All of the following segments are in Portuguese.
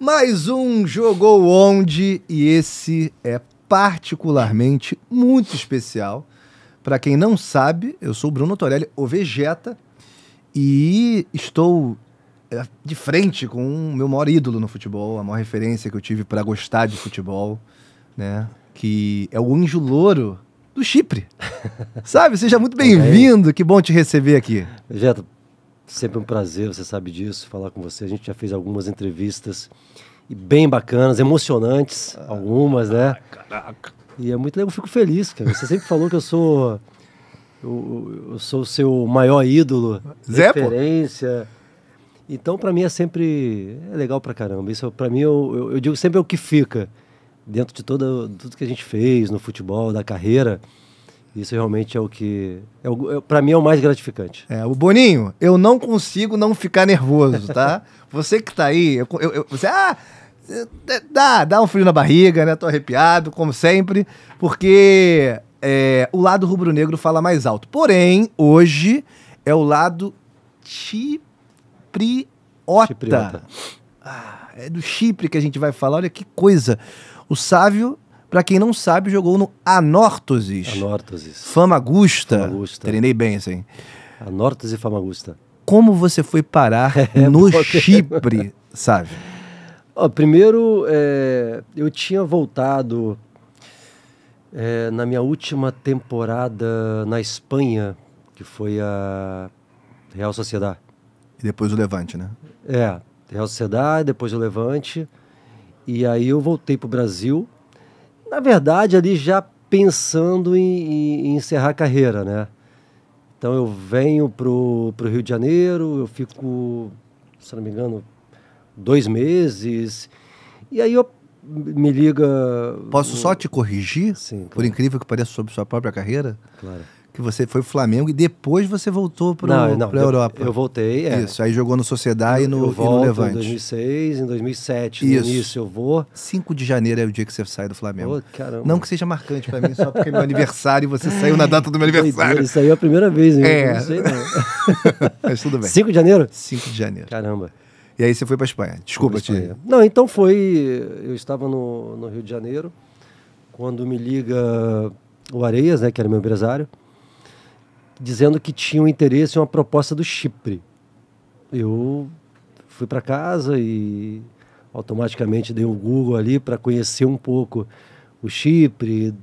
Mais um Jogou Onde, e esse é particularmente muito especial. Para quem não sabe, eu sou o Bruno Torelli, o Vegeta, e estou de frente com o meu maior ídolo no futebol, a maior referência que eu tive para gostar de futebol, né? Que é o Anjo Louro do Chipre. Sabe? Seja muito bem-vindo, que bom te receber aqui. Vegeta, sempre um prazer, você sabe disso, falar com você. A gente já fez algumas entrevistas e bem bacanas, emocionantes, algumas, né? Caraca. E é muito legal, eu fico feliz, cara. Você sempre falou que eu sou o seu maior ídolo, Zé, referência. Então, pra mim, é legal pra caramba. Isso, pra mim, eu digo sempre é o que fica dentro de tudo que a gente fez no futebol, da carreira. Isso realmente é o que, pra mim, é o mais gratificante. O Boninho, eu não consigo não ficar nervoso, tá? Você que tá aí, você, dá um frio na barriga, né? Tô arrepiado, como sempre, porque o lado rubro-negro fala mais alto. Porém, hoje é o lado chipriota. É do Chipre que a gente vai falar, olha que coisa. O Sávio, pra quem não sabe, jogou no Anorthosis. Famagusta. Treinei bem, assim. Anorthosis e Famagusta. Como você foi parar no Chipre, Sávio? Primeiro, eu tinha voltado na minha última temporada na Espanha, que foi a Real Sociedad. E depois o Levante, né? Real Sociedad, depois o Levante. E aí eu voltei pro Brasil, na verdade ali já pensando em encerrar a carreira, né? Então eu venho pro Rio de Janeiro, eu fico, se não me engano, 2 meses, e aí me liga... Posso só te corrigir? Sim, claro. Por incrível que pareça, sobre sua própria carreira? Claro. Que você foi pro Flamengo e depois você voltou pra Europa. Eu voltei, Isso, aí jogou no Sociedade e no Levante. Em 2006, em 2007, Isso. No início eu vou. 5 de janeiro é o dia que você sai do Flamengo. Caramba. Não que seja marcante pra mim, só porque é meu aniversário e você saiu na data do meu aniversário. Isso aí é a primeira vez, hein? Não sei não. Mas tudo bem. 5 de janeiro? 5 de janeiro. Caramba. E aí você foi pra Espanha. Desculpa, Tia. Não, então eu estava no Rio de Janeiro, quando me liga o Areias, né, que era meu empresário, dizendo que tinha um interesse em uma proposta do Chipre. Eu fui para casa e automaticamente dei um Google ali para conhecer um pouco o Chipre,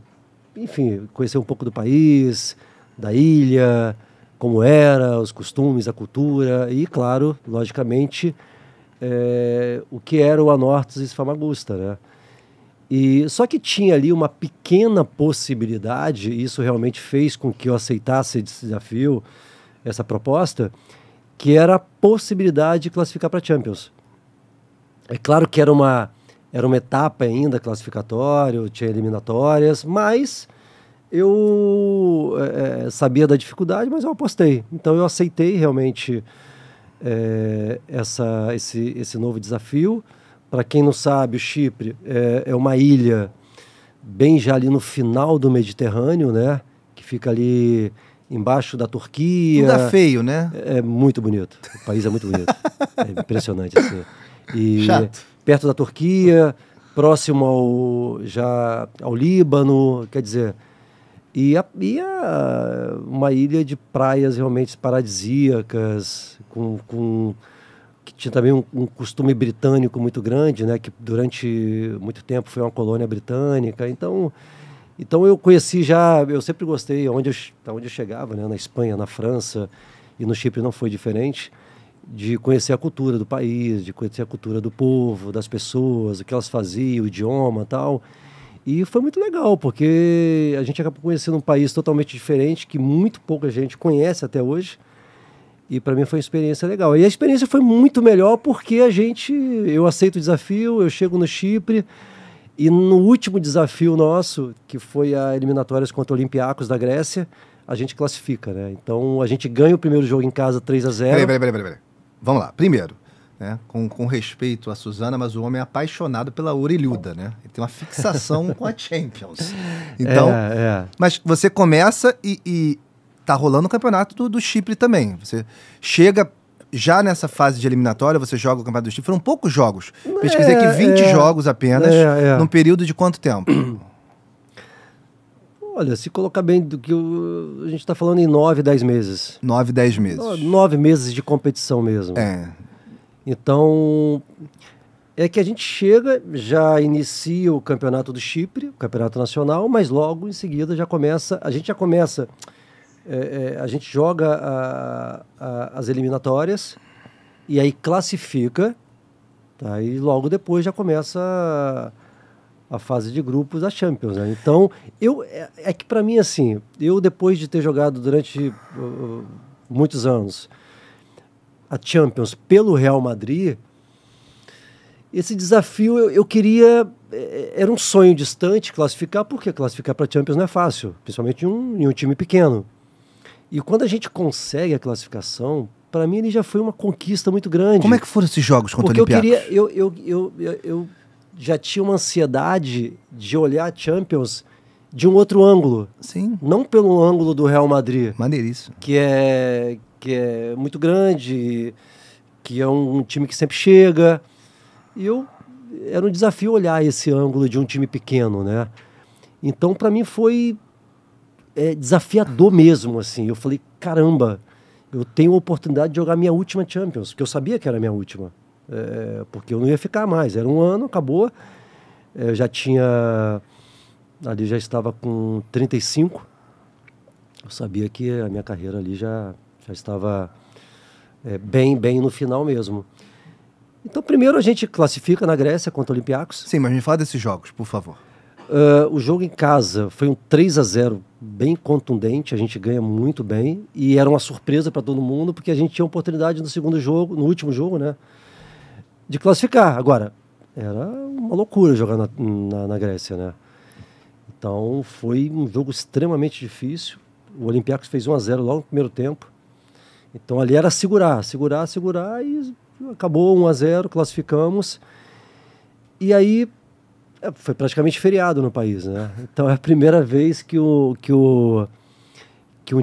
enfim, conhecer um pouco do país, da ilha, como era, os costumes, a cultura e, claro, logicamente, o que era o Anorthosis Famagusta, né? Só que tinha ali uma pequena possibilidade, e isso realmente fez com que eu aceitasse esse desafio, essa proposta, que era a possibilidade de classificar para a Champions. É claro que era uma etapa ainda classificatória, tinha eliminatórias, mas eu sabia da dificuldade, mas eu apostei. Então eu aceitei realmente esse novo desafio. Para quem não sabe, o Chipre é uma ilha bem já ali no final do Mediterrâneo, né? Que fica ali embaixo da Turquia. Tudo feio, né? É muito bonito. O país é muito bonito. É impressionante, assim. E chato. Perto da Turquia, próximo ao Líbano, quer dizer... uma ilha de praias realmente paradisíacas, que tinha também um costume britânico muito grande, né? Que durante muito tempo foi uma colônia britânica. Então eu conheci eu sempre gostei, aonde eu chegava, né? Na Espanha, na França e no Chipre não foi diferente, de conhecer a cultura do país, de conhecer a cultura do povo, das pessoas, o que elas faziam, o idioma e tal. E foi muito legal, porque a gente acabou conhecendo um país totalmente diferente, que muito pouca gente conhece até hoje. E para mim foi uma experiência legal. E a experiência foi muito melhor porque eu aceito o desafio, eu chego no Chipre e no último desafio nosso, que foi a eliminatórias contra o Olympiacos da Grécia, a gente classifica, né? Então a gente ganha o primeiro jogo em casa 3-0. Peraí. Vamos lá. Primeiro, né? Com respeito a Suzana, mas o homem é apaixonado pela orelhuda, né? Ele tem uma fixação com a Champions. Então, mas você começa e tá rolando o campeonato do Chipre também. Você chega já nessa fase de eliminatória, você joga o Campeonato do Chipre, foram poucos jogos. Pesquisei aqui 20 jogos apenas, num período de quanto tempo? Olha, se colocar bem do que a gente está falando em 9, 10 meses. 9, 10 meses. 9 meses de competição mesmo. Então, é que a gente chega, já inicia o Campeonato do Chipre, o Campeonato Nacional, mas logo em seguida a gente joga as eliminatórias e aí classifica, tá? E logo depois já começa a fase de grupos da Champions, né? Então, é que para mim, assim, eu depois de ter jogado durante muitos anos a Champions pelo Real Madrid, esse desafio eu queria, era um sonho distante classificar, porque classificar para a Champions não é fácil, principalmente em um time pequeno. E quando a gente consegue a classificação, para mim ele já foi uma conquista muito grande. Como é que foram esses jogos contra o Olympiacos? Porque eu já tinha uma ansiedade de olhar a Champions de um outro ângulo. Sim. Não pelo ângulo do Real Madrid. Maneiríssimo. Que é muito grande, que é um time que sempre chega. E era um desafio olhar esse ângulo de um time pequeno, né? Então, para mim, foi desafiador mesmo, assim. Eu falei, caramba, eu tenho a oportunidade de jogar minha última Champions, porque eu sabia que era a minha última. Porque eu não ia ficar mais. Era um ano, acabou. Eu já tinha... Ali já estava com 35. Eu sabia que a minha carreira ali já estava bem no final mesmo. Então, primeiro a gente classifica na Grécia contra o Olympiacos. Sim, mas me fala desses jogos, por favor. O jogo em casa foi um 3-0 bem contundente, a gente ganha muito bem. E era uma surpresa para todo mundo, porque a gente tinha a oportunidade no último jogo, né, de classificar. Agora, era uma loucura jogar na Grécia, né? Então, foi um jogo extremamente difícil. O Olympiacos fez 1-0 logo no primeiro tempo. Então, ali era segurar e acabou 1-0, classificamos. E aí, foi praticamente feriado no país, né? Então, é a primeira vez que um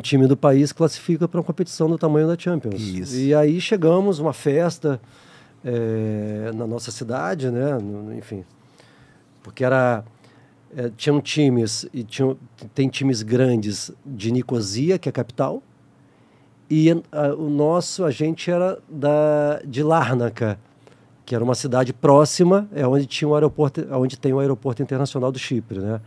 time do país classifica para uma competição do tamanho da Champions. Isso. E aí chegamos, uma festa na nossa cidade, né? Enfim, porque tinham times, tem times grandes de Nicosia, que é a capital, e a gente era de Larnaca, que era uma cidade próxima, onde tem o aeroporto internacional do Chipre, né?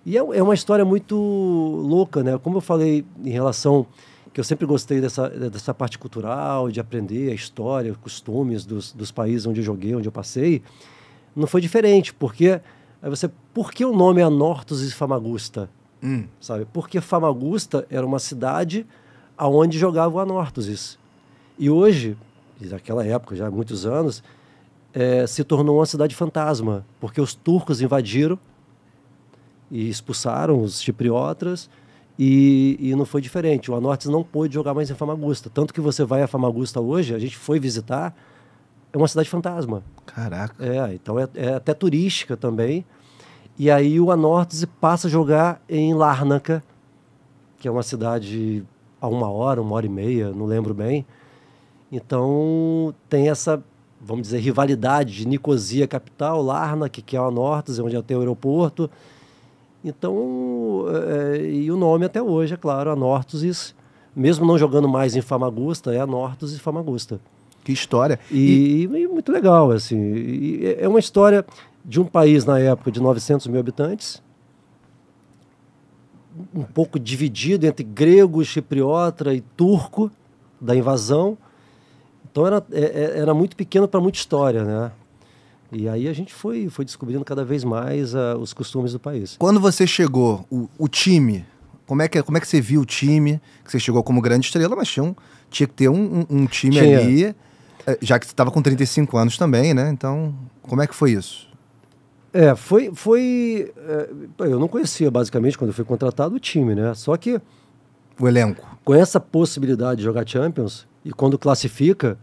E é uma história muito louca, né? Como eu falei em relação que eu sempre gostei dessa parte cultural, de aprender a história, costumes dos países onde eu joguei, onde eu passei, não foi diferente, porque por que o nome é Anorthos e Famagusta? Sabe? Porque Famagusta era uma cidade aonde jogava o Anorthosis. E hoje, naquela época, já há muitos anos, se tornou uma cidade fantasma, porque os turcos invadiram e expulsaram os chipriotas, e não foi diferente. O Anorthosis não pôde jogar mais em Famagusta. Tanto que você vai a Famagusta hoje, a gente foi visitar, é uma cidade fantasma. Caraca. Então é até turística também. E aí o Anorthosis passa a jogar em Larnaca, que é uma cidade a 1 hora, 1 hora e meia, não lembro bem. Então tem essa, vamos dizer, rivalidade de Nicosia capital, Larnaca, que é o Anorthosis, onde tem o aeroporto. Então, e o nome até hoje, é claro, Anorthosis, mesmo não jogando mais em Famagusta, é Anorthosis e Famagusta. Que história. E muito legal, assim. É uma história de um país, na época, de 900 mil habitantes, um pouco dividido entre grego, chipriota e turco, da invasão. Então era muito pequeno para muita história, né? E aí a gente foi descobrindo cada vez mais os costumes do país. Quando você chegou, o time, como é que você viu o time? Que você chegou como grande estrela, mas tinha que ter um time ali, já que você estava com 35 anos também, né? Então, como é que foi isso? Eu não conhecia, basicamente, quando eu fui contratado, o time, né? Só que... O elenco. Com essa possibilidade de jogar Champions, e quando classifica,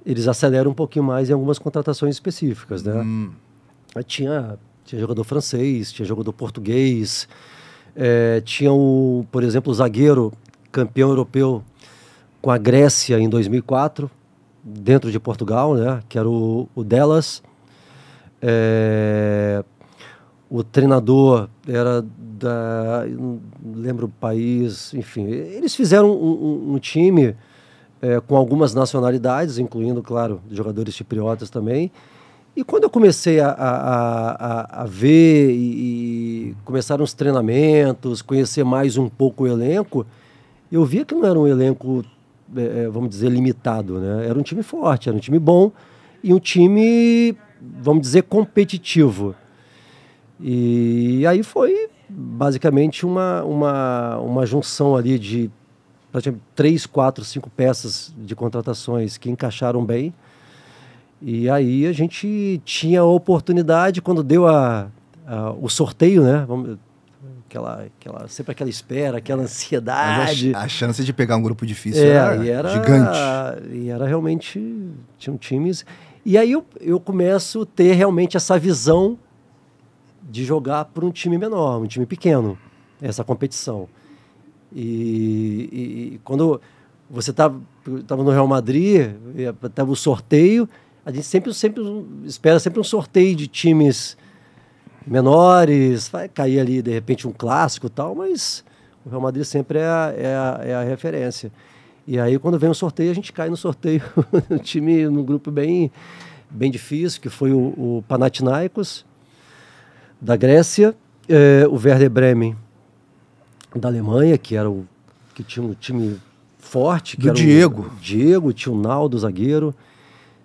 eles aceleram um pouquinho mais em algumas contratações específicas, né? Aí tinha jogador francês, tinha jogador português, tinha por exemplo, o zagueiro campeão europeu com a Grécia em 2004, dentro de Portugal, né? Que era o Delas. O treinador era não lembro o país, enfim. Eles fizeram um time com algumas nacionalidades, incluindo, claro, jogadores cipriotas também. E quando eu comecei a ver e começaram os treinamentos, conhecer mais um pouco o elenco, eu via que não era um elenco, vamos dizer, limitado, né? Era um time forte, era um time bom e um time, vamos dizer, competitivo. E aí foi basicamente uma junção ali de praticamente 3, 4, 5 peças de contratações que encaixaram bem. E aí a gente tinha a oportunidade, quando deu o sorteio, né? Sempre aquela espera, aquela ansiedade. A chance de pegar um grupo difícil era gigante. E era realmente... Tinham times... E aí eu começo a ter realmente essa visão de jogar para um time menor, um time pequeno, essa competição. E quando você estava no Real Madrid, estava o sorteio, a gente sempre espera sempre um sorteio de times menores, vai cair ali de repente um clássico e tal, mas o Real Madrid sempre é a referência. E aí quando vem o sorteio, a gente cai no sorteio, um time num grupo bem difícil, que foi o Panathinaikos da Grécia, o Werder Bremen da Alemanha, que tinha um time forte, que era Diego. O Diego, tinha o Naldo, zagueiro,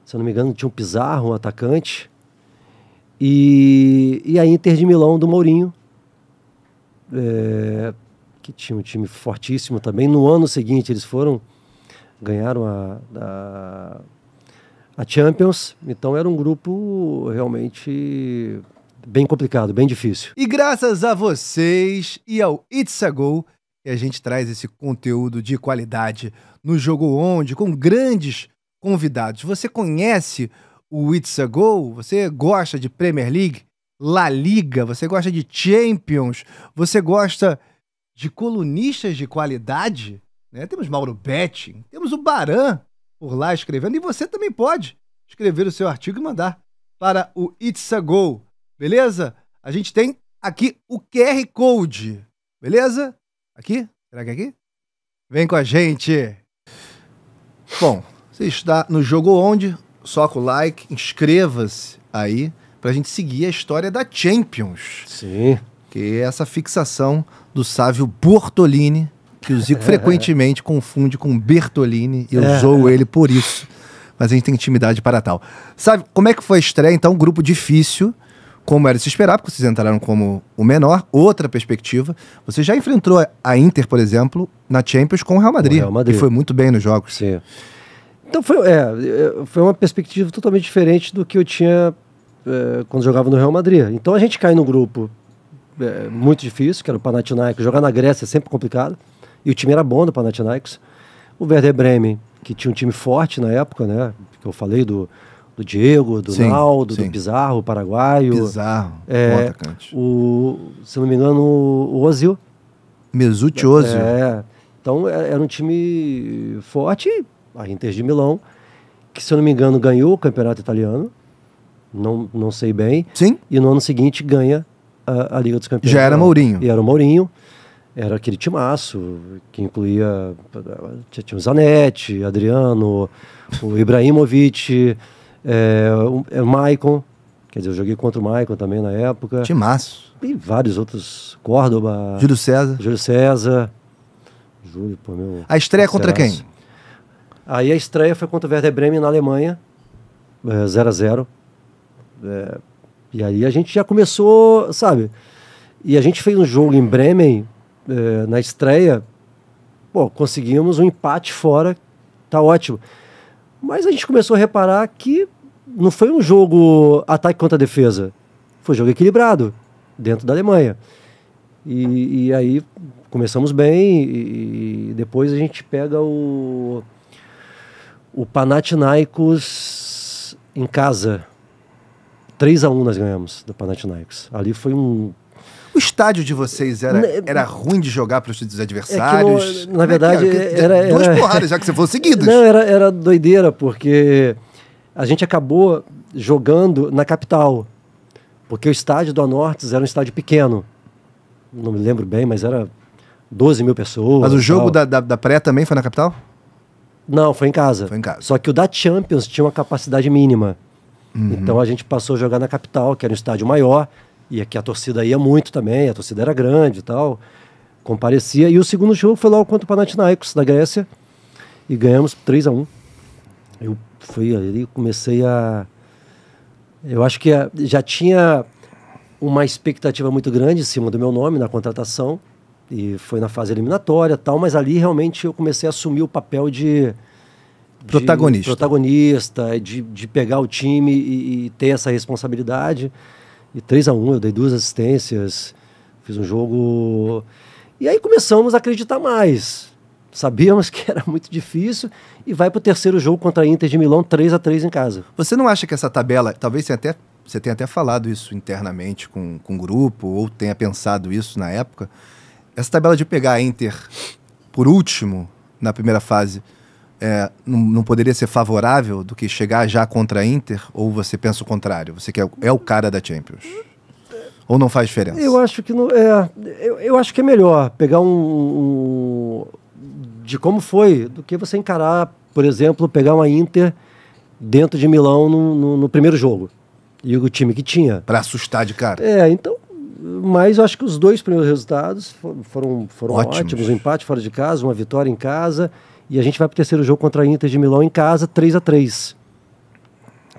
se eu não me engano, tinha um Pizarro, um atacante, e a Inter de Milão do Mourinho, que tinha um time fortíssimo também. No ano seguinte eles ganharam a Champions, então era um grupo realmente bem complicado, bem difícil. E graças a vocês e ao It's a Go, a gente traz esse conteúdo de qualidade no Jogo Onde, com grandes convidados. Você conhece o It's a Go? Você gosta de Premier League, La Liga? Você gosta de Champions? Você gosta de colunistas de qualidade? Né? Temos Mauro Betting, temos o Baran por lá escrevendo, e você também pode escrever o seu artigo e mandar para o It's a Go, beleza? A gente tem aqui o QR Code, beleza? Aqui? Será que é aqui? Vem com a gente! Bom, você está no Jogo Onde, soca o like, inscreva-se aí pra gente seguir a história da Champions. Sim. Que é essa fixação do Sávio Bortolini, que o Zico frequentemente confunde com Bertolini, e eu zoo ele por isso. Mas a gente tem intimidade para tal. Sabe, como é que foi a estreia? Então, um grupo difícil, como era de se esperar, porque vocês entraram como o menor. Outra perspectiva, você já enfrentou a Inter, por exemplo, na Champions com o Real Madrid, e foi muito bem nos jogos. Sim. Então foi uma perspectiva totalmente diferente do que eu tinha quando jogava no Real Madrid. Então a gente cai num grupo muito difícil, que era o Panathinaikos. Jogar na Grécia é sempre complicado, e o time era bom do Panathinaikos. O Werder Bremen, que tinha um time forte na época, né? Que eu falei do Diego, do Naldo, do Pizarro, o paraguaio. Pizarro, bom atacante. Se não me engano, o Ozil. Mesut Ozil. Então era um time forte. A Inter de Milão, que se eu não me engano ganhou o campeonato italiano, não sei bem. Sim. E no ano seguinte ganha a Liga dos Campeões. Já era Mourinho. E era o Mourinho. Era aquele timaço que incluía... Tinha o Zanetti, Adriano, o Ibrahimovic, o Maicon. Quer dizer, eu joguei contra o Maicon também na época. Timaço. E vários outros. Córdoba. Júlio César. Júlio, pô, meu... A estreia contra quem? Aí a estreia foi contra o Werder Bremen na Alemanha, 0-0. E aí a gente já começou, sabe? E a gente fez um jogo em Bremen, na estreia, conseguimos um empate fora, tá ótimo. Mas a gente começou a reparar que não foi um jogo ataque contra defesa, foi um jogo equilibrado, dentro da Alemanha. E aí começamos bem, e depois a gente pega o Panathinaikos em casa. 3-1 nós ganhamos do Panathinaikos. Ali foi um O estádio de vocês era ruim de jogar para os adversários? Na verdade, era duas porradas, já que você fosse seguidos. Não, era doideira, porque a gente acabou jogando na capital. Porque o estádio do Anortes era um estádio pequeno. Não me lembro bem, mas era 12 mil pessoas. Mas o jogo da pré também foi na capital? Não, foi em casa. Foi em casa. Só que o da Champions tinha uma capacidade mínima. Então a gente passou a jogar na capital, que era um estádio maior. E aqui a torcida ia muito também, a torcida era grande e tal, comparecia. E o segundo jogo foi logo contra o Panathinaikos, da Grécia, e ganhamos 3-1. Eu fui ali, comecei a... Eu acho que já tinha uma expectativa muito grande em cima do meu nome na contratação, e foi na fase eliminatória e tal, mas ali realmente eu comecei a assumir o papel de protagonista, de pegar o time e ter essa responsabilidade. E 3-1, eu dei 2 assistências, fiz um jogo... E aí começamos a acreditar mais. Sabíamos que era muito difícil e vai para o terceiro jogo contra a Inter de Milão, 3-3 em casa. Você não acha que essa tabela, talvez você tenha até falado isso internamente com o grupo, ou tenha pensado isso na época, essa tabela de pegar a Inter por último na primeira fase, não poderia ser favorável do que chegar já contra a Inter? Ou você pensa o contrário? Você que é o cara da Champions? Ou não faz diferença? Eu acho que não, eu acho que é melhor pegar de como foi, do que você encarar, por exemplo, pegar uma Inter dentro de Milão no primeiro jogo. E o time que tinha. Para assustar de cara. Então... Mas eu acho que os 2 primeiros resultados foram ótimos. Um empate fora de casa, uma vitória em casa. E a gente vai para o terceiro jogo contra a Inter de Milão em casa, 3-3.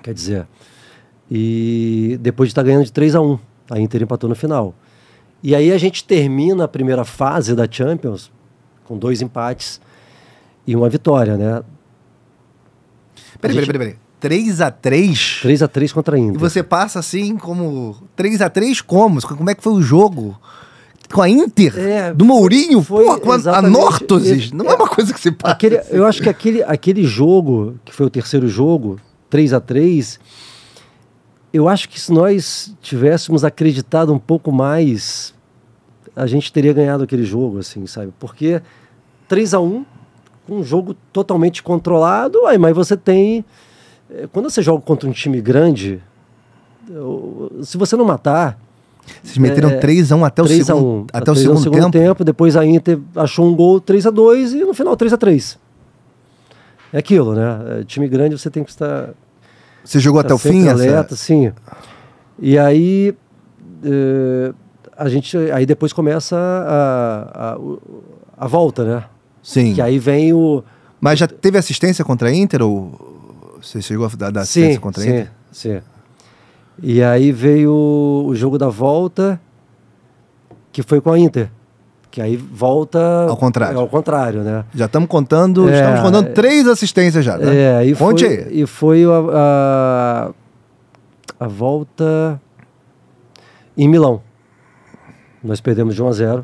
Quer dizer, e depois de estar ganhando de 3-1, a Inter empatou no final. E aí a gente termina a primeira fase da Champions com 2 empates e uma vitória, né? Peraí. 3-3? 3-3 contra a Inter. E você passa assim como... 3-3 como? Como é que foi o jogo? Com a Inter? Do Mourinho? Com a Nortoses? Não é uma coisa que se passa. Eu acho que aquele jogo, que foi o terceiro jogo, 3-3, eu acho que se nós tivéssemos acreditado um pouco mais, a gente teria ganhado aquele jogo, assim, sabe? Porque 3-1, um jogo totalmente controlado, mas você tem... Quando você joga contra um time grande, se você não matar... Vocês meteram 3-1 até o segundo tempo. Depois a Inter achou um gol, 3-2, e no final 3-3. É aquilo, né? Time grande você tem que estar... Você jogou até o fim? Alerta, sim. E aí, aí depois começa a volta, né? Sim. Que aí vem o... Mas já teve assistência contra a Inter, ou... Você chegou a dar assistência contra a Inter? Sim. E aí veio o jogo da volta, que foi com a Inter. Que aí volta... Ao contrário. Ao contrário, né? Já estamos contando 3 assistências já, né? Aí Conte aí. E foi a volta em Milão. Nós perdemos de 1-0.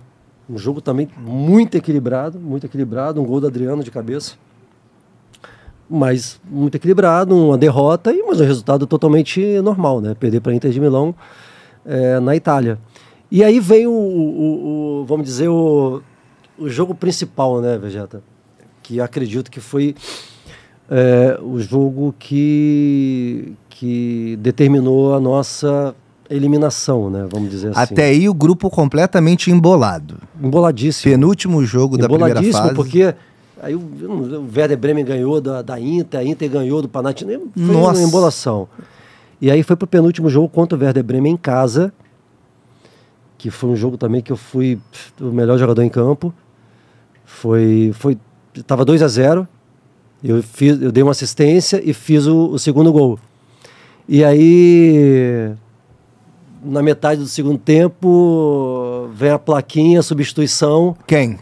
Um jogo também muito equilibrado, um gol do Adriano de cabeça. Mas muito equilibrado, uma derrota, mas um resultado totalmente normal, né? Perder para a Inter de Milão na Itália. E aí vem vamos dizer, o jogo principal, né, Vegeta? Que acredito que foi o jogo que determinou a nossa eliminação, né? Vamos dizer assim. Até aí o grupo completamente embolado. Emboladíssimo. Penúltimo jogo da primeira fase. Porque... Aí o Werder Bremen ganhou da Inter, a Inter ganhou do Panathinaikos, foi uma embolação. E aí foi pro penúltimo jogo contra o Werder Bremen em casa, que foi um jogo também que eu fui o melhor jogador em campo. Tava 2-0, eu dei uma assistência e fiz o segundo gol. E aí, na metade do segundo tempo, vem a plaquinha, substituição. Quem?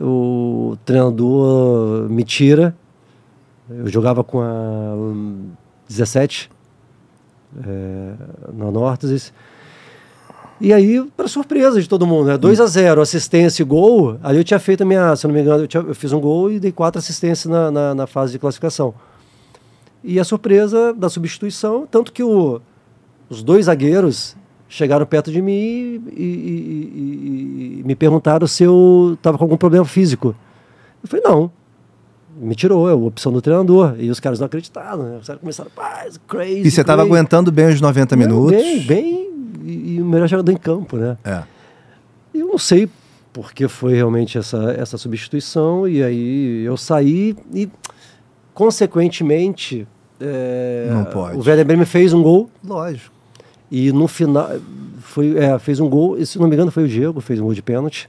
O treinador me tira. Eu jogava com a 17 na Nortoses. E aí, para surpresa de todo mundo, né? 2-0, assistência e gol. Ali eu tinha feito se não me engano, eu fiz um gol e dei 4 assistências na fase de classificação. E a surpresa da substituição, tanto que os 2 zagueiros chegaram perto de mim e me perguntaram se eu estava com algum problema físico. Eu falei, não. Me tirou, é a opção do treinador. E os caras não acreditaram, né? Os caras começaram, crazy. E você estava aguentando bem os 90 minutos? Bem, e o melhor jogador em campo, né? E eu não sei porque foi realmente essa substituição, e aí eu saí e, consequentemente, não pode. O Werder Bremen fez um gol. Lógico. E no final, fez um gol, e, se não me engano foi o Diego, fez um gol de pênalti.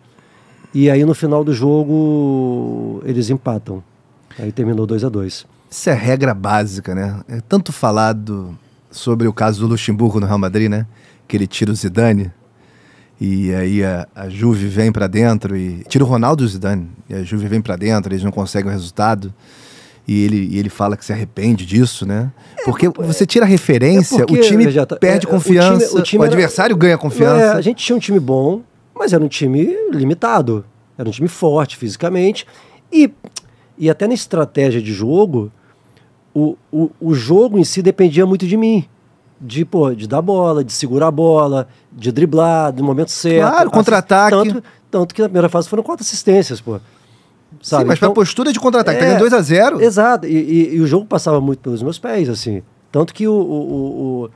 E aí no final do jogo eles empatam. Aí terminou 2-2. Isso é regra básica, né? É tanto falado sobre o caso do Luxemburgo no Real Madrid, né? Que ele tira o Zidane e aí a Juve vem pra dentro e tira o Ronaldo e o Zidane. E a Juve vem pra dentro, eles não conseguem o resultado. E ele fala que se arrepende disso, né? Porque você tira a referência, o time perde confiança, o adversário ganha confiança. A gente tinha um time bom, mas era um time limitado. Era um time forte fisicamente. E até na estratégia de jogo, o jogo em si dependia muito de mim. De dar bola, de segurar a bola, de driblar, do momento certo. Claro, contra-ataque. Tanto que na primeira fase foram 4 assistências, Sabe? Sim, mas então, pra postura de contra-ataque, tá ganhando 2-0. Exato, e o jogo passava muito pelos meus pés, assim. Tanto que chegou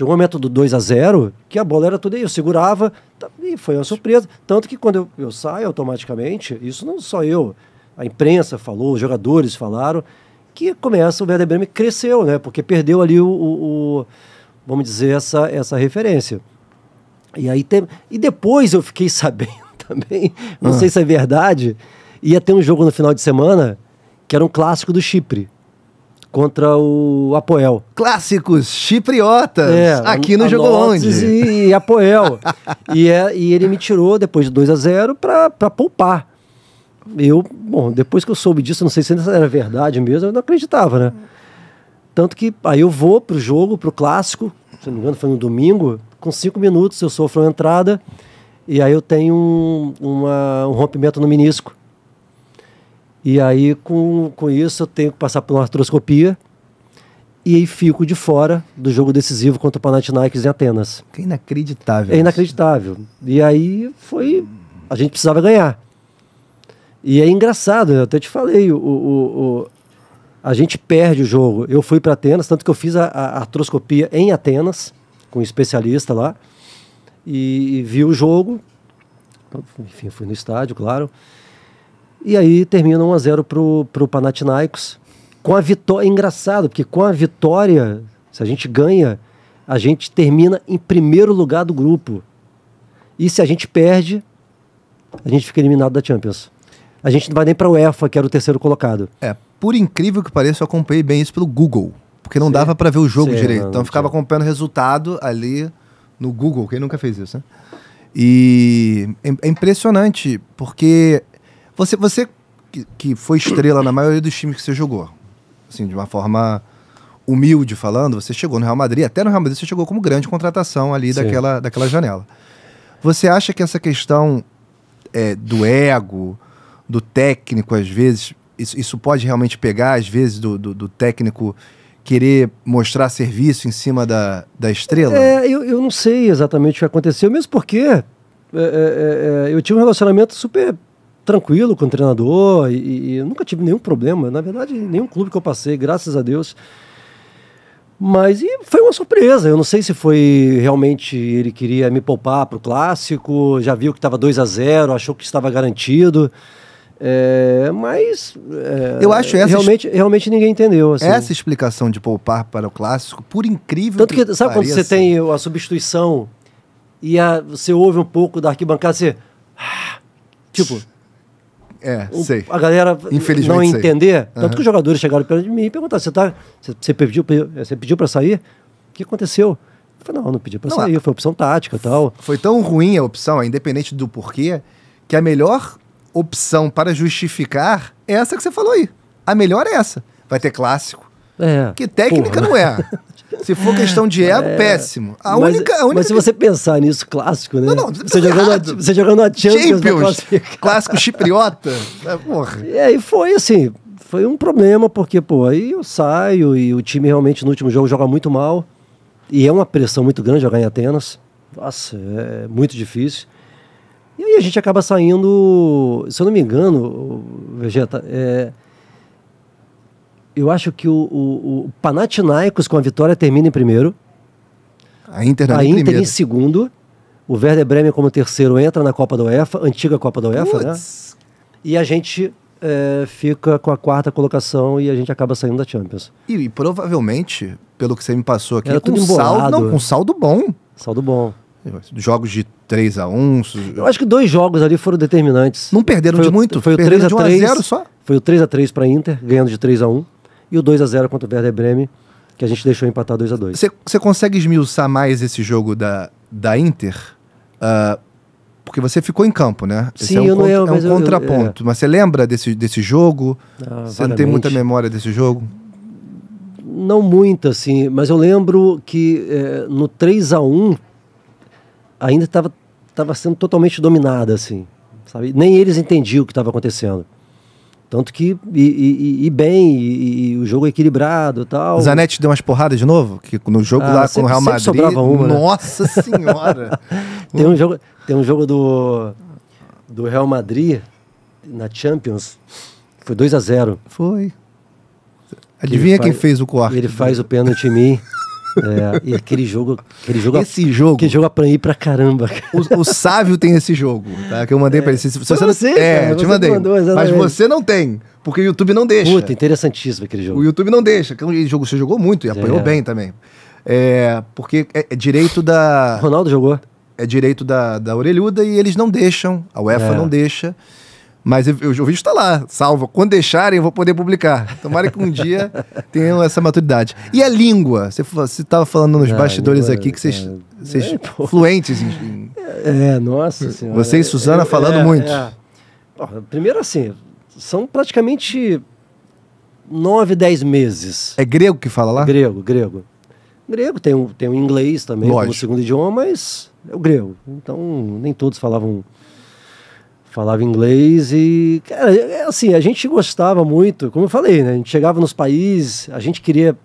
um momento do 2-0, que a bola era tudo aí, eu segurava, e foi uma surpresa. Tanto que quando eu saio automaticamente, isso não só eu, a imprensa falou, os jogadores falaram, que o Werder Bremen cresceu, né? Porque perdeu ali vamos dizer, essa referência. E depois eu fiquei sabendo também, não sei se é verdade, ia ter um jogo no final de semana que era um clássico do Chipre contra o Apoel. Clássicos chipriotas, aqui no Jogo Onde. E Apoel. E ele me tirou depois de 2-0 para poupar. Depois que eu soube disso, não sei se era verdade mesmo, eu não acreditava, né? Tanto que aí eu vou pro jogo, pro clássico, se não me engano foi no domingo, com 5 minutos eu sofro uma entrada e aí eu tenho um rompimento no menisco. E aí com isso eu tenho que passar por uma artroscopia e aí fico de fora do jogo decisivo contra o Panathinaikos em Atenas. Que inacreditável. É inacreditável. E aí a gente precisava ganhar. E é engraçado, eu até te falei, a gente perde o jogo. Eu fui para Atenas, tanto que eu fiz a artroscopia em Atenas, com um especialista lá, e vi o jogo. Enfim, fui no estádio, claro. E aí termina 1-0 pro Panathinaikos. Com a vitória, é engraçado, porque com a vitória, se a gente ganha, a gente termina em primeiro lugar do grupo. E se a gente perde, a gente fica eliminado da Champions. A gente não vai nem para a UEFA, que era o terceiro colocado. Por incrível que pareça, eu acompanhei bem isso pelo Google, porque não dava para ver o jogo direito. Então eu ficava acompanhando o resultado ali no Google, quem nunca fez isso, né? E é impressionante, porque você que foi estrela na maioria dos times que você jogou, assim, de uma forma humilde falando, você chegou no Real Madrid, até no Real Madrid você chegou como grande contratação ali daquela janela. Você acha que essa questão do ego, do técnico, às vezes, isso pode realmente pegar, às vezes, do técnico querer mostrar serviço em cima da estrela? Eu não sei exatamente o que aconteceu, mesmo porque eu tive um relacionamento super tranquilo com o treinador e eu nunca tive nenhum problema. Na verdade, nenhum clube que eu passei, graças a Deus. Mas foi uma surpresa. Eu não sei se foi realmente ele queria me poupar para o clássico, já viu que estava 2-0, achou que estava garantido. Mas eu acho realmente ninguém entendeu. Assim. Essa explicação de poupar para o clássico, por incrível Que sabe pareça, quando você tem a substituição e você ouve um pouco da arquibancada, você... tipo... sei. A galera infelizmente não entender. Tanto que os jogadores chegaram perto de mim e perguntaram, você pediu para sair? O que aconteceu? Eu falei, não pedi para sair, foi opção tática e tal. Foi tão ruim a opção, independente do porquê, que a melhor opção para justificar é essa que você falou aí. A melhor é essa. Vai ter clássico. Que técnica não é. Se for questão de ego, péssimo. A única... Mas se você pensar nisso, clássico, né? Não, você jogando a Champions clássico chipriota. Porra. E aí foi assim, foi um problema, porque, aí eu saio e o time realmente no último jogo joga muito mal. E é uma pressão muito grande jogar em Atenas. Nossa, é muito difícil. E aí a gente acaba saindo, se eu não me engano, Vegeta, eu acho que o Panathinaikos com a vitória termina em primeiro. A Inter A em Inter primeiro. em segundo. O Werder Bremen como terceiro entra na Copa da UEFA, antiga Copa da UEFA, né? Putz. E a gente fica com a quarta colocação e a gente acaba saindo da Champions. E provavelmente, pelo que você me passou aqui, Era com tudo embolado. saldo, não, com saldo bom. Saldo bom. Jogos de 3-1. Eu acho que 2 jogos ali foram determinantes. Não perderam de muito. Foi o Perderam 3-3 de 1-0 só. Foi o 3-3 para a Inter, ganhando de 3-1. E o 2-0 contra o Werder Bremen, que a gente deixou empatar 2-2. Você consegue esmiuçar mais esse jogo da Inter? Porque você ficou em campo, né? Esse Sim, é um contraponto. Mas você lembra desse jogo? Você não tem muita memória desse jogo? Não muito, assim. Mas eu lembro que no 3-1 ainda estava sendo totalmente dominada, assim. Sabe? Nem eles entendiam o que estava acontecendo. Tanto que, o jogo é equilibrado e tal. Zanetti deu umas porradas de novo? Que no jogo lá com o Real Madrid. Sobrava uma, nossa senhora! Tem um jogo do Real Madrid na Champions. Foi 2-0. Foi. Adivinha quem fez o corte? Ele faz o pênalti em mim. E aquele jogo Esse jogo. Que jogo apanhei pra caramba. O Sávio tem esse jogo, tá? Que eu mandei pra ele. Se você não você, eu te mandei. Mandou, mas você não tem, porque o YouTube não deixa. Puta, interessantíssimo aquele jogo. O YouTube não deixa. Aquele jogo você jogou muito e apanhou bem também. Porque é direito da... Ronaldo jogou. É direito da orelhuda e eles não deixam. A UEFA não deixa. Mas o vídeo está lá, salvo. Quando deixarem, eu vou poder publicar. Tomara que um dia tenham essa maturidade. E a língua? Você estava falando nos bastidores aqui que vocês fluentes em... Nossa senhora. Você e Suzana falando muito. Primeiro assim, são praticamente 9, 10 meses. É grego que fala lá? Grego. Grego tem um inglês também como segundo idioma, mas é o grego. Então, nem todos falavam inglês e, cara, assim, a gente gostava muito, como eu falei, né? A gente chegava nos países, a gente queria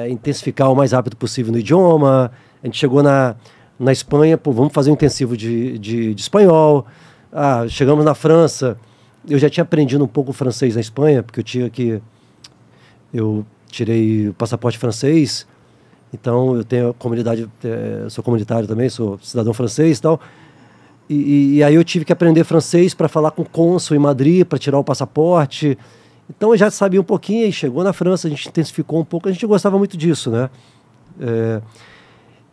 intensificar o mais rápido possível no idioma, a gente chegou na Espanha, vamos fazer um intensivo de espanhol, chegamos na França, eu já tinha aprendido um pouco o francês na Espanha, porque eu tirei o passaporte francês, então eu tenho a comunidade, sou comunitário também, sou cidadão francês e tal. E aí eu tive que aprender francês para falar com o cônsul em Madrid, para tirar o passaporte. Então eu já sabia um pouquinho, e chegou na França, a gente intensificou um pouco, a gente gostava muito disso, né?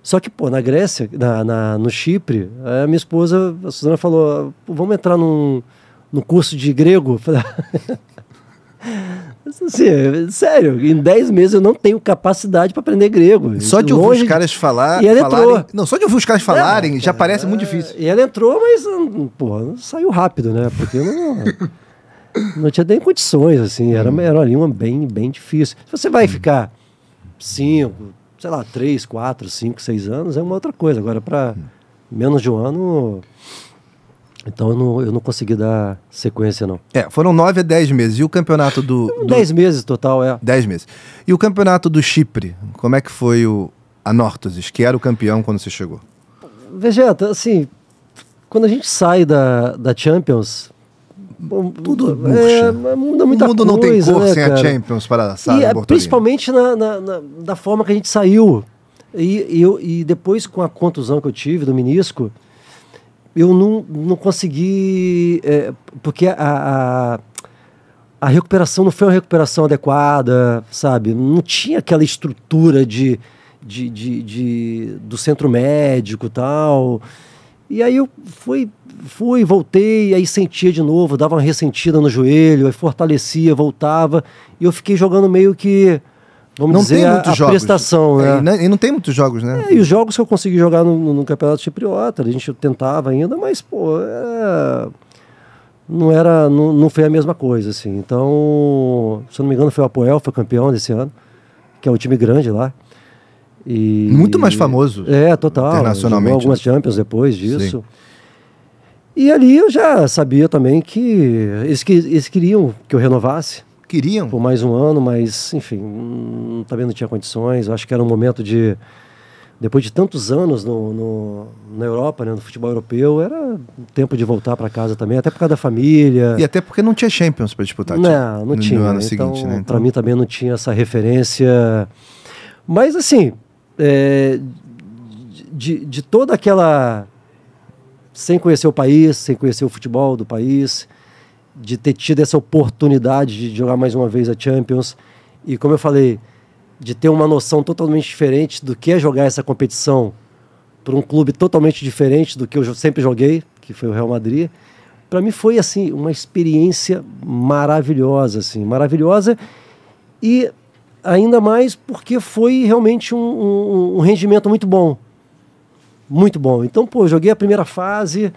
Só que, na Grécia, no Chipre, a minha esposa, a Suzana, falou, vamos entrar num curso de grego? Eu falei, assim, sério, em 10 meses eu não tenho capacidade para aprender grego. Só de ouvir os caras falarem... Não, só de ouvir os caras falarem já parece muito difícil. E ela entrou, mas, saiu rápido, né? Porque não tinha nem condições, assim. Era uma língua bem, bem difícil. Se você vai ficar 3, 4, 5, 6 anos, é uma outra coisa. Agora, para menos de um ano... Então eu não consegui dar sequência, não. Foram 9 a 10 meses. E o campeonato 10 meses total, 10 meses. E o campeonato do Chipre, como é que foi o Anorthosis, que era o campeão quando você chegou? Vegeta, assim, quando a gente sai da Champions... Tudo murcha. Muda muita coisa. O mundo não tem cor, né, sem cara? a Champions para a principalmente da forma que a gente saiu. E depois, com a contusão que eu tive do menisco, eu não consegui, porque a recuperação não foi uma recuperação adequada, sabe? Não tinha aquela estrutura do centro médico e tal. E aí eu fui, voltei, aí sentia de novo, dava uma ressentida no joelho, aí fortalecia, voltava, e eu fiquei jogando meio que... Vamos dizer, a prestação, né? E não tem muitos jogos, né? E os jogos que eu consegui jogar no Campeonato Chipriota, a gente tentava ainda, mas, não foi a mesma coisa, assim. Então, se eu não me engano, foi o Apoel, foi campeão desse ano, que é um time grande lá. Muito mais famoso. Total. Internacionalmente. Jogou algumas Champions depois disso. Sim. E ali eu já sabia também que eles queriam que eu renovasse. Queriam? Por mais um ano, mas, enfim, também não tinha condições. Eu acho que era um momento depois de tantos anos na Europa, né, no futebol europeu, era tempo de voltar para casa também, até por causa da família. E até porque não tinha Champions para disputar. Não tinha. No ano então, seguinte, né? Para mim também não tinha essa referência. Mas assim, de toda aquela... Sem conhecer o país, sem conhecer o futebol do país, de ter tido essa oportunidade de jogar mais uma vez a Champions, e como eu falei, de ter uma noção totalmente diferente do que é jogar essa competição para um clube totalmente diferente do que eu sempre joguei, que foi o Real Madrid. Para mim foi assim uma experiência maravilhosa, assim, maravilhosa, e ainda mais porque foi realmente um rendimento muito bom. Muito bom. Então, pô, joguei a primeira fase,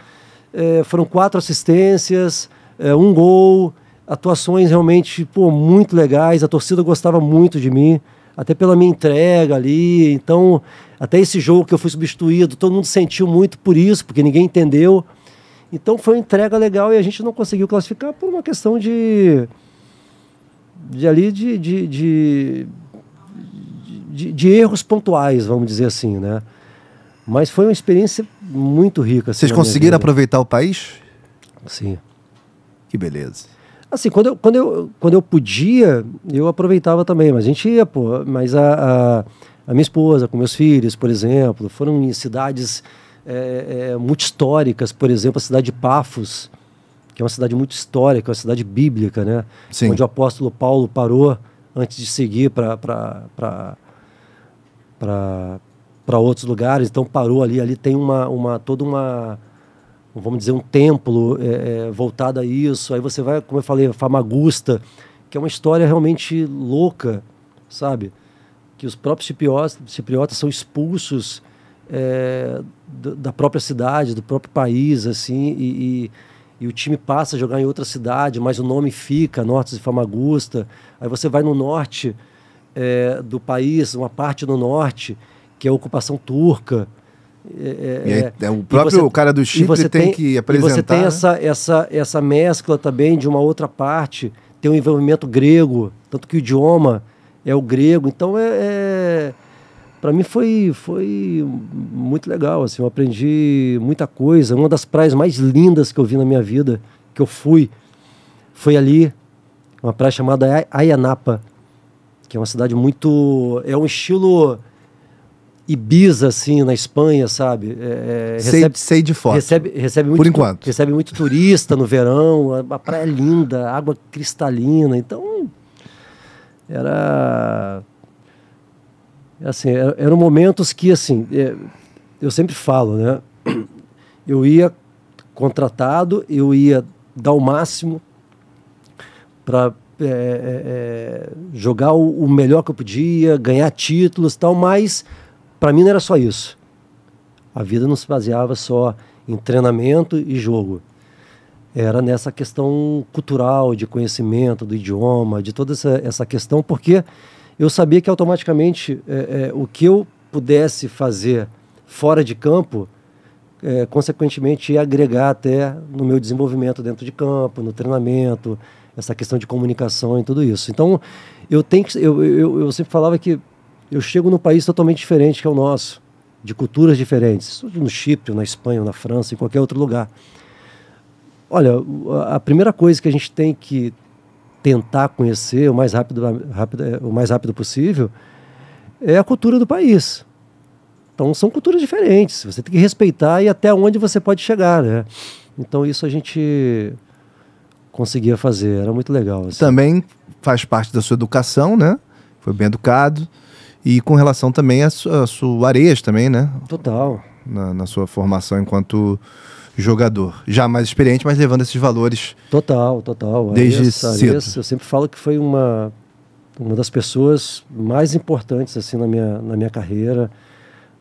foram 4 assistências, 1 gol, atuações realmente, pô, muito legais, a torcida gostava muito de mim, até pela minha entrega ali. Então, até esse jogo que eu fui substituído, todo mundo sentiu muito por isso, porque ninguém entendeu. Então foi uma entrega legal e a gente não conseguiu classificar por uma questão de erros pontuais, vamos dizer assim, né? Mas foi uma experiência muito rica. Assim, vocês conseguiram aproveitar o país? Sim. Que beleza. Assim, quando eu podia, eu aproveitava também, mas a gente ia, pô. Mas a minha esposa, com meus filhos, por exemplo, foram em cidades muito históricas, por exemplo, a cidade de Pafos, que é uma cidade muito histórica, uma cidade bíblica, né? Sim. Onde o apóstolo Paulo parou antes de seguir para outros lugares, então parou ali tem toda uma, vamos dizer, um templo voltado a isso. Aí você vai, como eu falei, a Famagusta, que é uma história realmente louca, sabe? Que os próprios cipriotas são expulsos da própria cidade, do próprio país, assim, e o time passa a jogar em outra cidade, mas o nome fica, Norte de Famagusta. Aí você vai no norte do país, uma parte do norte, que é a ocupação turca. E aí, o próprio cara do Chipre tem que apresentar. E você tem essa mescla também de uma outra parte, tem um envolvimento grego, tanto que o idioma é o grego. Então, para mim foi muito legal. Assim, eu aprendi muita coisa. Uma das praias mais lindas que eu vi na minha vida, que eu fui, foi ali, uma praia chamada Ayanapa, que é uma cidade muito... É um estilo Ibiza, assim, na Espanha, sabe? Sei de foto. Recebe muito, por enquanto. Recebe muito turista no verão, a praia é linda, água cristalina. Então, eram momentos que, assim, eu sempre falo, né? Eu ia contratado, eu ia dar o máximo para jogar o melhor que eu podia, ganhar títulos e tal, mas para mim não era só isso. A vida não se baseava só em treinamento e jogo. Era nessa questão cultural, de conhecimento do idioma, de toda essa questão, porque eu sabia que automaticamente o que eu pudesse fazer fora de campo, consequentemente ia agregar até no meu desenvolvimento dentro de campo, no treinamento, essa questão de comunicação e tudo isso. Então, eu sempre falava que eu chego num país totalmente diferente que é o nosso, de culturas diferentes, no Chipre, na Espanha, na França, em qualquer outro lugar. Olha, a primeira coisa que a gente tem que tentar conhecer o mais rápido possível é a cultura do país. Então são culturas diferentes, você tem que respeitar e até onde você pode chegar, né? Então isso a gente conseguia fazer, era muito legal. Assim. Também faz parte da sua educação, né? Foi bem educado. E com relação também a sua Areias também, né? Total. Na sua formação enquanto jogador. Já mais experiente, mas levando esses valores. Total. Desde cedo. Eu sempre falo que foi uma das pessoas mais importantes assim, na minha carreira,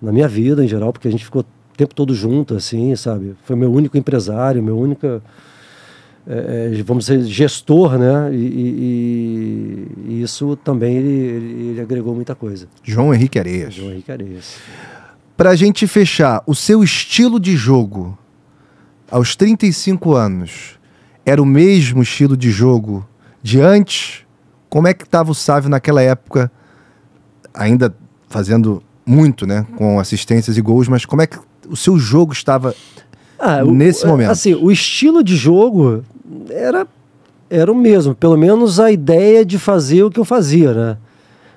na minha vida em geral, porque a gente ficou o tempo todo junto, assim, sabe? Foi meu único empresário, meu único, vamos dizer, gestor, né? E isso também ele agregou muita coisa. João Henrique Areias. João Henrique Areias. Pra gente fechar, o seu estilo de jogo aos 35 anos era o mesmo estilo de jogo de antes? Como é que estava o Sávio naquela época, ainda fazendo muito, né? Com assistências e gols, mas como é que o seu jogo estava nesse momento? Assim, o estilo de jogo era o mesmo, pelo menos a ideia de fazer o que eu fazia, né?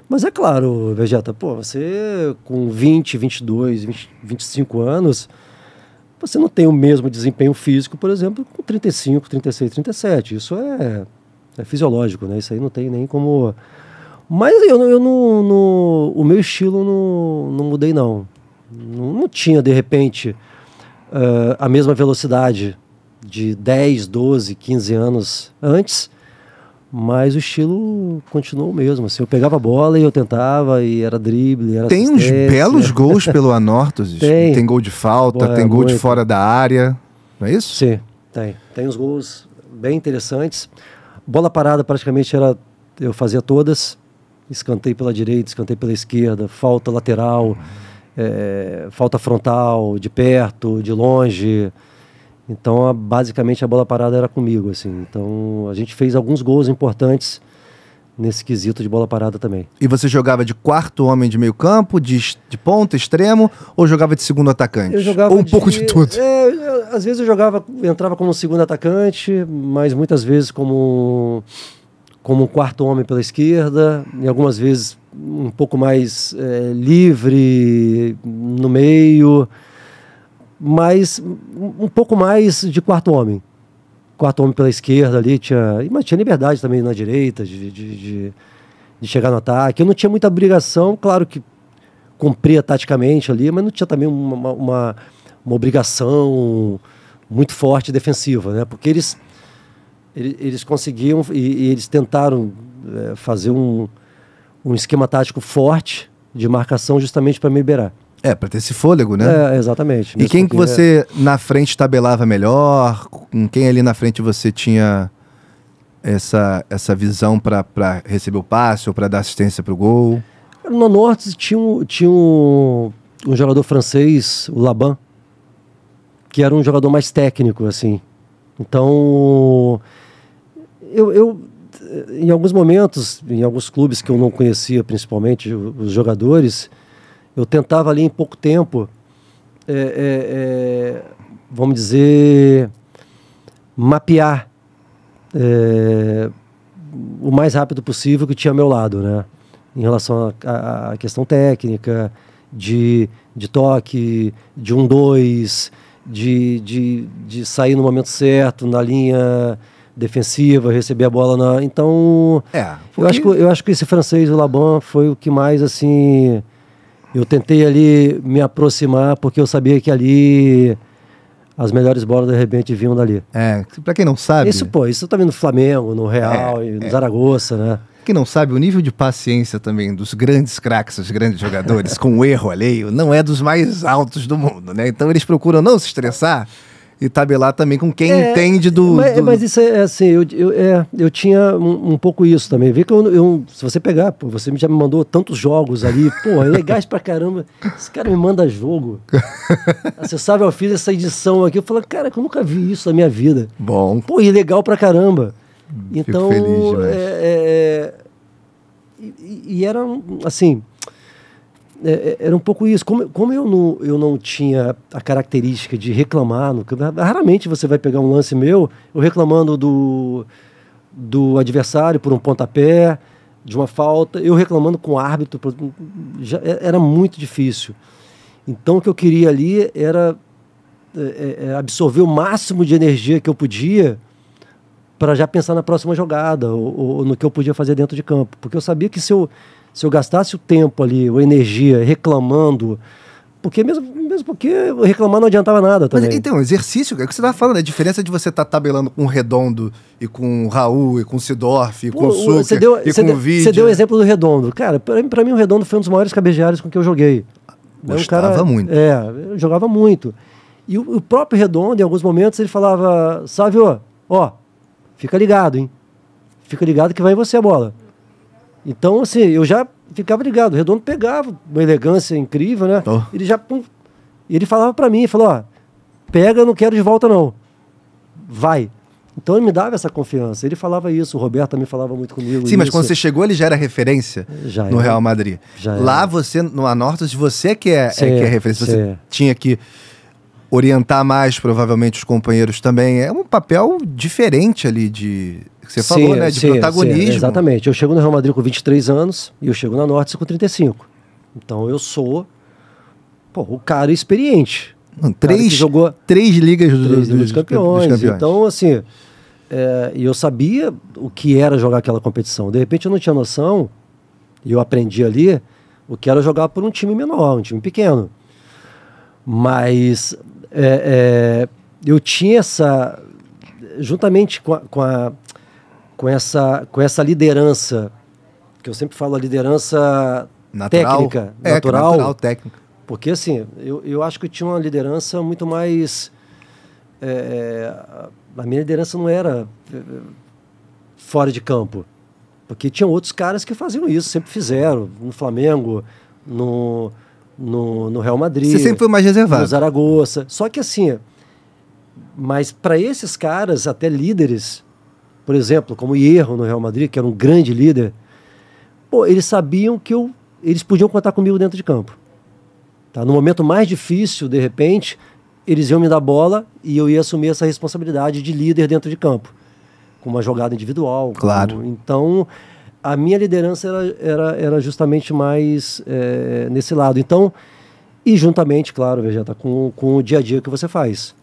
Mas é claro, Vegeta, pô, você com 20, 22, 20, 25 anos, você não tem o mesmo desempenho físico, por exemplo, com 35, 36, 37. Isso é fisiológico, né? Isso aí não tem nem como... Mas eu não, o meu estilo não mudei, não. Não tinha, de repente, a mesma velocidade de 10, 12, 15 anos antes, mas o estilo continuou o mesmo. Assim, eu pegava a bola e eu tentava, e era drible, era Tem uns belos gols pelo Anorthosis. Tem gol de falta, tem gol de fora da área. Não é isso? Sim, tem. Tem uns gols bem interessantes. Bola parada praticamente eu fazia todas. Escanteio pela direita, escanteio pela esquerda, falta lateral, falta frontal, de perto, de longe. Então, basicamente, a bola parada era comigo, assim. Então, a gente fez alguns gols importantes nesse quesito de bola parada também. E você jogava de quarto homem de meio campo, de ponta, extremo, ou jogava de segundo atacante? Eu jogava ou pouco de tudo? Às vezes eu entrava como segundo atacante, mas muitas vezes como um quarto homem pela esquerda, e algumas vezes um pouco mais livre no meio, mas um pouco mais de quarto homem. Quarto homem pela esquerda ali, mas tinha liberdade também na direita de chegar no ataque. Eu não tinha muita obrigação, claro que cumpria taticamente ali, mas não tinha também uma obrigação muito forte defensiva, né? Porque eles conseguiam e eles tentaram fazer um esquema tático forte de marcação justamente para me liberar. Para ter esse fôlego, né? Exatamente. E quem que você na frente tabelava melhor? Com quem ali na frente você tinha essa visão para receber o passe ou para dar assistência para o gol? No Norte tinha um jogador francês, o Laban, que era um jogador mais técnico, assim. Então, eu em alguns momentos, em alguns clubes que eu não conhecia, principalmente os jogadores, eu tentava ali em pouco tempo, vamos dizer, mapear o mais rápido possível que tinha ao meu lado, né? Em relação à questão técnica, de toque, de 1-2, de sair no momento certo, na linha defensiva, receber a bola Então, eu acho que esse francês, o Laban, foi o que mais, assim... Eu tentei ali me aproximar, porque eu sabia que ali as melhores bolas, de repente, vinham dali. Pra quem não sabe... Isso também no Flamengo, no Real, e no Zaragoza, né? Quem não sabe, o nível de paciência também dos grandes craques, dos grandes jogadores, com o erro alheio, não é dos mais altos do mundo, né? Então eles procuram não se estressar e tabelar também com quem entende Mas isso é assim, eu tinha um pouco isso também. Vê que se você pegar, pô, você já me mandou tantos jogos ali, pô, legais pra caramba. Esse cara me manda jogo. Você sabe, eu fiz essa edição aqui, eu falei, cara, que eu nunca vi isso na minha vida. Bom. Pô, e legal pra caramba. Então, fico feliz demais. E era assim... era um pouco isso. Como eu não tinha a característica de reclamar, raramente você vai pegar um lance meu, eu reclamando do adversário por um pontapé, de uma falta, eu reclamando com o árbitro, era muito difícil. Então o que eu queria ali era absorver o máximo de energia que eu podia para já pensar na próxima jogada, ou no que eu podia fazer dentro de campo. Porque eu sabia que se eu gastasse o tempo ali, a energia, reclamando, porque mesmo porque reclamar não adiantava nada também. Mas então, exercício, é o que você estava falando, a diferença de você estar tabelando com o Redondo, e com o Raul, e com o Sidorf, e com o Sucre, e com o Vidia. Você deu o exemplo do Redondo. Cara, para mim o Redondo foi um dos maiores cabeceadores com que eu joguei. Gostava muito. Eu jogava muito. E o próprio Redondo, em alguns momentos, ele falava, Sávio, fica ligado, hein? Fica ligado que vai em você a bola. Então, assim, eu já ficava ligado. O Redondo pegava uma elegância incrível, né? Ele já... ele falava pra mim, falou, pega, não quero de volta não. Vai. Então ele me dava essa confiança. Ele falava isso, o Roberto também falava muito comigo. Sim, mas isso. quando você chegou, ele já era referência Já no era. Real Madrid. Já Lá era. você, no Anortas, você que é referência. Você Sim. tinha que orientar mais, provavelmente, os companheiros também. É um papel diferente ali de... Que você falou, né? De protagonismo. Sim, exatamente. Eu chego no Real Madrid com 23 anos e eu chego na Norte com 35. Então eu sou o cara experiente. Não, Cara que jogou três ligas três Ligas dos Campeões. Então, assim, eu sabia o que era jogar aquela competição. De repente eu não tinha noção, e eu aprendi ali, o que era jogar por um time menor, um time pequeno. Mas eu tinha essa... Juntamente com essa liderança, que eu sempre falo, a liderança técnica, natural, técnica. porque assim, eu acho que eu tinha uma liderança muito mais... a minha liderança não era fora de campo, porque tinha outros caras que faziam isso, sempre fizeram, no Flamengo, no Real Madrid. Você sempre foi mais reservado. No Zaragoza. Só que assim, mas para esses caras, até líderes, por exemplo, como Hierro no Real Madrid, que era um grande líder, eles sabiam que eles podiam contar comigo dentro de campo. Tá? No momento mais difícil, de repente, eles iam me dar bola e eu ia assumir essa responsabilidade de líder dentro de campo, com uma jogada individual. Claro. Então, a minha liderança era justamente mais nesse lado. Então, e juntamente, claro, Vegeta, com o dia a dia que você faz.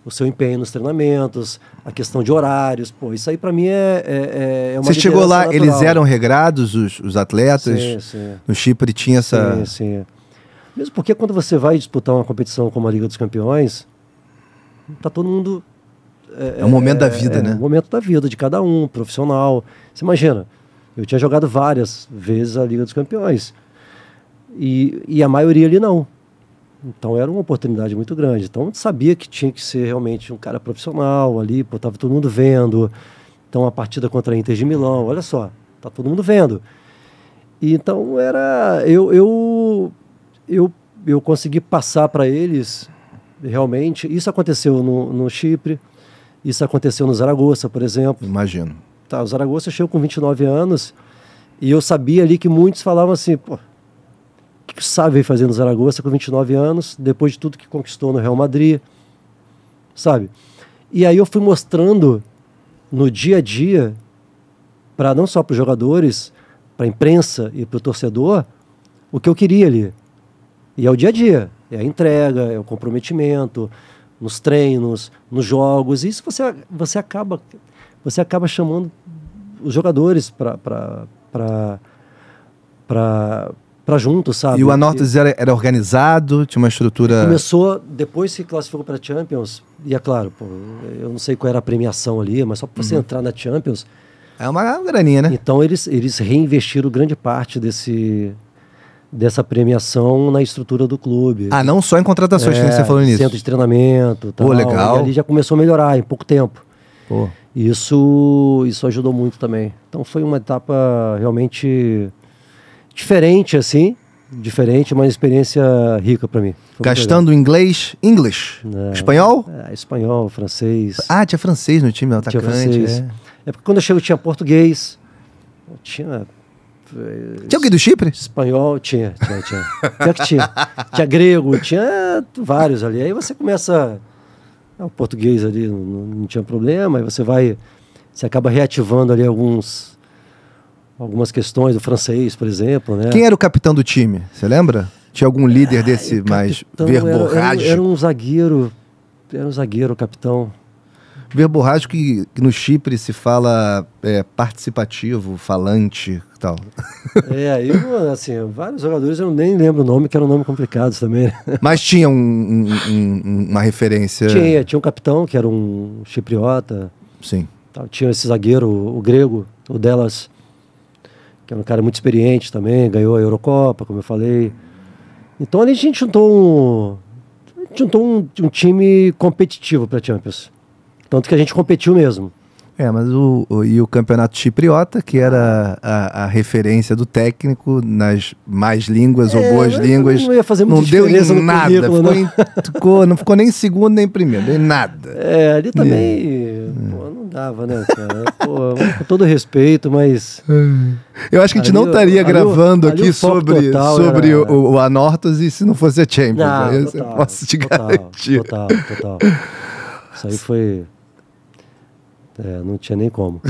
O seu empenho nos treinamentos, a questão de horários, isso aí para mim é uma... Você chegou lá, natural. eles eram regrados, os atletas? Sim. No Chipre tinha essa... Sim. Mesmo porque quando você vai disputar uma competição como a Liga dos Campeões, tá todo mundo... É um momento da vida, né? É um momento da vida de cada um, profissional. Você imagina, eu tinha jogado várias vezes a Liga dos Campeões e a maioria ali não. Então era uma oportunidade muito grande. Então eu sabia que tinha que ser realmente um cara profissional ali, tava todo mundo vendo. Então a partida contra a Inter de Milão, olha só, tá todo mundo vendo. E então era... Eu consegui passar para eles, realmente. Isso aconteceu no Chipre, isso aconteceu no Zaragoza, por exemplo. Imagino. Tá, o Zaragoza chegou com 29 anos e eu sabia ali que muitos falavam assim, o que sabe fazer no Zaragoza com 29 anos, depois de tudo que conquistou no Real Madrid, sabe? E aí eu fui mostrando no dia a dia, não só para os jogadores, para a imprensa e para o torcedor, o que eu queria ali. E é o dia a dia, é a entrega, é o comprometimento, nos treinos, nos jogos. E isso você acaba chamando os jogadores para junto, sabe? E o Anortas era organizado, tinha uma estrutura... Começou, depois se classificou para a Champions, e é claro, eu não sei qual era a premiação ali, mas só para você entrar na Champions... É uma graninha, né? Então eles reinvestiram grande parte dessa premiação na estrutura do clube. Não só em contratações, que você falou nisso. Centro de treinamento, tal. Legal. E ali já começou a melhorar em pouco tempo. Pô. Isso ajudou muito também. Então foi uma etapa realmente diferente, assim. Diferente, uma experiência rica para mim. Gastando inglês, espanhol? Espanhol, francês. Tinha francês no time, atacante. Tinha francês. É porque quando eu chego tinha português, tinha alguém do Chipre? Espanhol, tinha. Pior que tinha. Tinha grego, tinha vários ali. Aí você começa... O português ali não tinha problema, aí você acaba reativando ali algumas questões, do francês, por exemplo, né? Quem era o capitão do time? Você lembra? Tinha algum líder desse mais verborrágico? Era um zagueiro, o capitão. Verborrágico que no Chipre se fala participativo, falante e tal. Vários jogadores eu nem lembro o nome, que eram nomes complicados também. Mas tinha uma referência... Tinha um capitão, que era um chipriota. Sim. Tinha esse zagueiro, o grego, o Delas, que era um cara muito experiente também, ganhou a Eurocopa, como eu falei. Então a gente juntou um time competitivo para a Champions. Tanto que a gente competiu mesmo. Mas e o campeonato chipriota, que era a referência do técnico nas más línguas ou boas línguas. Não ia fazer muita não deu diferença em no nada. Não ficou nem segundo nem primeiro, nem nada. Ali também pô, não dava, né, cara? Pô, com todo respeito, mas... Eu acho que a gente não estaria gravando aqui sobre era... o Anorthose se não fosse a Champions. Não, posso te garantir. Total. Isso aí foi... não tinha nem como.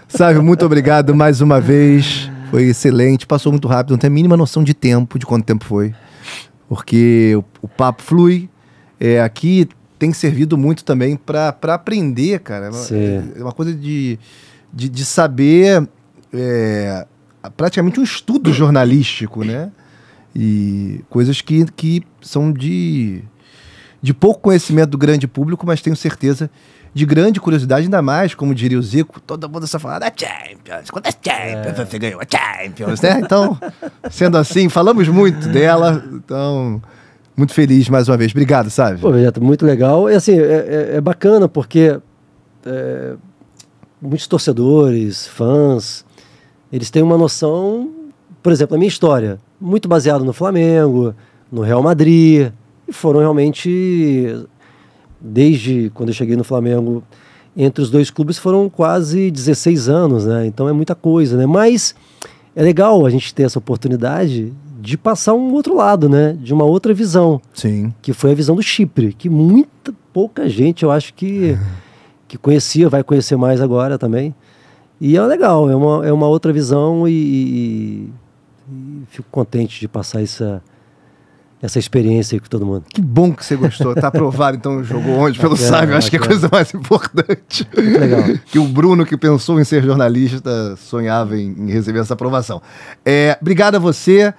Sávio, muito obrigado mais uma vez. Foi excelente, passou muito rápido, não tem a mínima noção de tempo, de quanto tempo foi. Porque o papo flui. Aqui tem servido muito também para aprender, cara. É uma coisa de saber praticamente um estudo jornalístico, né? E coisas que são de pouco conhecimento do grande público, mas tenho certeza de grande curiosidade, ainda mais, como diria o Zico, todo mundo só falando a Champions, quantas Champions você ganhou? A Champions, né? Então, sendo assim, falamos muito dela, então, muito feliz mais uma vez. Obrigado, sabe? Pô, Vegeta, muito legal. E assim, é bacana porque muitos torcedores, fãs, eles têm uma noção, por exemplo, a minha história, muito baseada no Flamengo, no Real Madrid, e foram realmente... Desde quando eu cheguei no Flamengo, entre os dois clubes foram quase 16 anos, né? Então é muita coisa, né? Mas é legal a gente ter essa oportunidade de passar um outro lado, né? De uma outra visão. Sim. Que foi a visão do Chipre, que pouca gente, eu acho que conhecia, vai conhecer mais agora também. E é legal, é uma outra visão e fico contente de passar essa experiência aí com todo mundo. Que bom que você gostou. Tá aprovado, então, jogou onde pelo Sávio. Acho que é a coisa mais importante. Muito legal. Que o Bruno, que pensou em ser jornalista, sonhava em receber essa aprovação. Obrigado a você.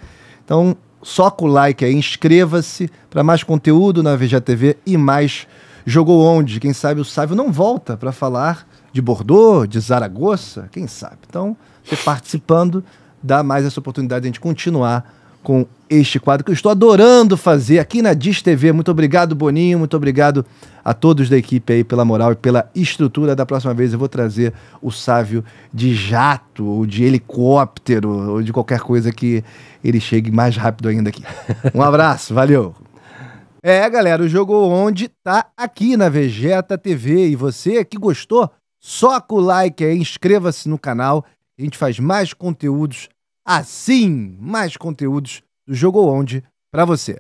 Então, soca o like aí, inscreva-se para mais conteúdo na VGTV e mais Jogou Onde. Quem sabe o Sávio não volta para falar de Bordeaux, de Zaragoza, quem sabe. Então, você participando, dá mais essa oportunidade de a gente continuar com este quadro que eu estou adorando fazer aqui na Diz TV. Muito obrigado, Boninho, muito obrigado a todos da equipe aí pela moral e pela estrutura. Da próxima vez eu vou trazer o Sávio de jato, ou de helicóptero, ou de qualquer coisa que ele chegue mais rápido ainda aqui. Um abraço, valeu! Galera, o Jogou Onde tá aqui na Vegeta TV, e você que gostou, soca o like aí, inscreva-se no canal, a gente faz mais conteúdos assim, mais conteúdos do Jogou Onde pra você.